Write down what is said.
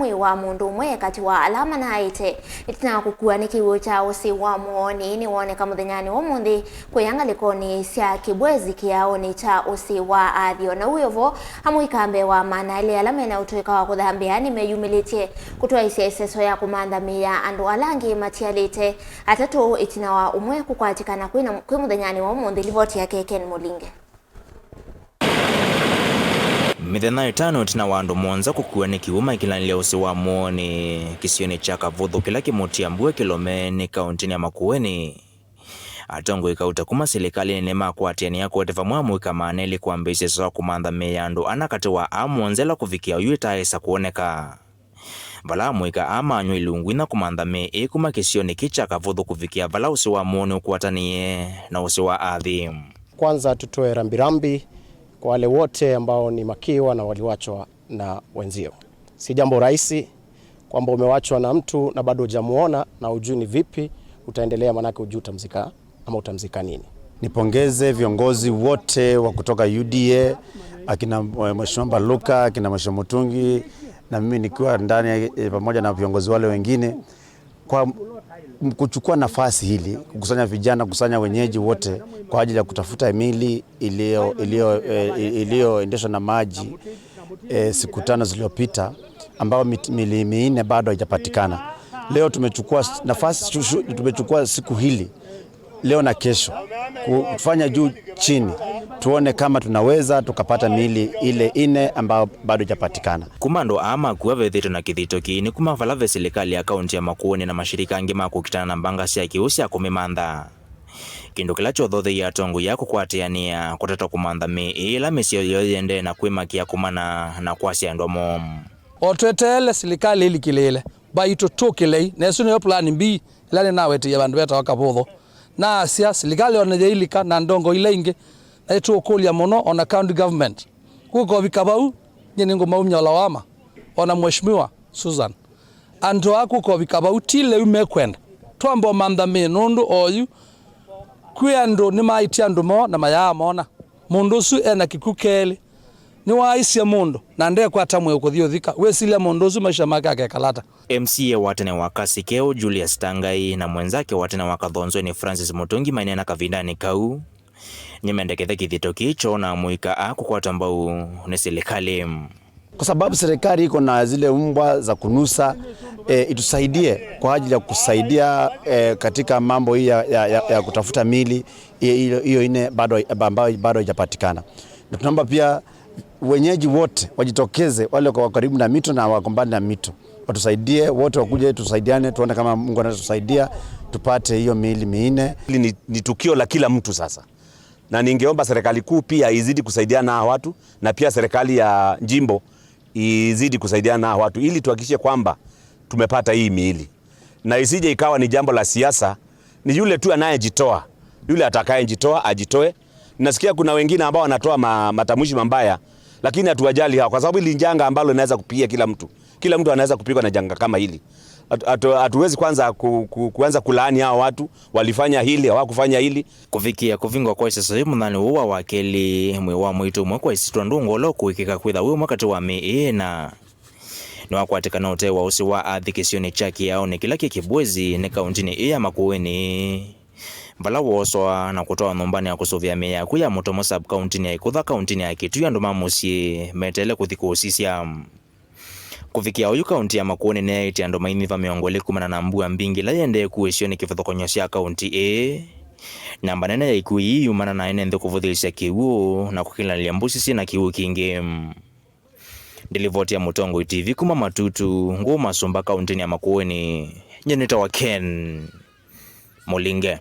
Mwii wa Mundu Umwe Kati wa alama na ite itina kukuani kiwu cha usi wa Muuoni ni wone kamuthenyani umunthi kuyanga likoni sia Kibwezi Kiaoni cha usi wa athio na uyovo hamu ikambe wa mana ili alama na utuika wa kuthambia ni meyumilitie kutoa iseso ya kumandhamia andu alangi matialite atatu itina wa umwe kukwatikana kwimuthenyani wa umunthi livoti ya Ken Mulinge. Mithenya itano tina wandu muonza Kukueni kiuma ikilanile usi wa Muuoni kisioni cha Kavuthu kila kimutia mbue kilomeni kauntini ya Makueni. Atongo ikauta kuma serikali ni Makueni ya kuotefa mwamu ikamaneli kuambia iseso wa kumandhamia andu anakati wa amuonzela kuvikiia yuitaesa kuoneka. Vala mwika ama anyo ilungwina kumandhamia ikuma kisioni kicha Kavuthu kuvikiia vala usi wa Muuoni ukuatanie na usi wa athi. Kwanza tutoe rambirambi kwa wale wote ambao ni makiwa na waliwachwa na wenzio. Si jambo rahisi kwamba umewachwa na mtu na bado hujamuona na hujui ni vipi utaendelea, manake hujui utamzika ama utamzika nini. Nipongeze viongozi wote wa kutoka UDA, akina Mheshimiwa Luka, akina Mheshimiwa Mutungi na mimi nikiwa ndani pamoja na viongozi wale wengine kwa kuchukua nafasi hili kukusanya vijana, kukusanya wenyeji wote kwa ajili ya kutafuta mili iliyoendeshwa na maji siku 5 zilizopita, ambao mili minne bado haijapatikana. Leo tumechukua nafasi, tumechukua siku hili leo na kesho kufanya juu chini tuone kama tunaweza tukapata mili ile 4 ambao bado haijapatikana. Kumando ama kuwavethito na kithito kini kumavala serikali ya kaunti ya Makueni na mashirika angi makukitana na mbanga sia kiusi ya kumimantha. Kindu kila chothothe ya tongu ya kukwatiania kutata kumanthamia ila misio yoyende na kwimakia kumana na kwasi andomo. Otwetele serikali ili kilele baito tokele nesu yo plan B ilane nawete ya bandu beta wakavutho na asia serikali onajeilika na ndongo ile inge na etu okulia mono on county government kuko vikabau nyengo maumnya lawama ona mheshimiwa Susan ando akuko vikabau tile umekwenda twambo mandhamia nundu oyu kuyando ni maitia ndumo na mayamona mundu su ena kikukele ni waisia mundu na ndeye kwatamwe ukuthiuthika wesilia mundu su maisha make akekalata. MCA watene wakasikeo Julius Tangai na mwenzake watene wakathonzwe ni Francis Mutungi mainena kavindani kau nyemendekethe kithito kicho na muika kukwata mbau ni serikali, kwa sababu serikali iko na zile mbwa za kunusa itusaidie kwa ajili ya kusaidia katika mambo hii ya kutafuta mili hiyo ine bado haijapatikana. Na tunaomba pia wenyeji wote wajitokeze, wale kwa karibu na mito na wakombani na mito watusaidie, wote wakuje tusaidiane, tuone kama Mungu anatusaidia tupate hiyo mili 4. Hili ni tukio la kila mtu sasa, na ningeomba serikali kuu pia izidi kusaidiana na watu, na pia serikali ya jimbo izidi kusaidiana na watu ili tuhakikishe kwamba tumepata hii miili, na isije ikawa ni jambo la siasa. Ni yule tu anayejitoa, yule atakayejitoa ajitoe. Nasikia kuna wengine ambao wanatoa matamshi mabaya, lakini hatuwajali hao, kwa sababu hili janga ambalo linaweza kupiga kila mtu. Kila mtu anaweza kupigwa na janga kama hili. Hatuwezi kwanza kuanza kulaani hao watu walifanya hili hawakufanya hili. Kuvikiia kuvingwa kwa sasa mthani uwa wakeli mwi wa mwitu mwe kwa isitwa ndungolo kuikika kwitha uwe mwakati wa Mwii na niwakwatikana ute wa usi wa athi kisioni cha Kiaoni kila Kibwezi ni kauntini ya Makueni. Vala woswa na kutoa numbani ya kusuvia meya kuya mutomo sub kauntini ya ikutha kauntini ya Kitu ya nduma musie metele kuthikuusisya. Kuvikiia uyu kaunti ya Makueni ne iti andu maimiva miongole kumana na mbua mbingi la yende kuesioni kifithokonyosya kaunti namba nene ya ikui yumana na ene nthe kuvuthilisya kiwu na kukilalia mbusisi na kiwu kingi. Ndilivoti ya Mutongo TV kuma Matutu nguu Masumba kauntini ya Makueni. Nyeneta wa Ken Mulinge.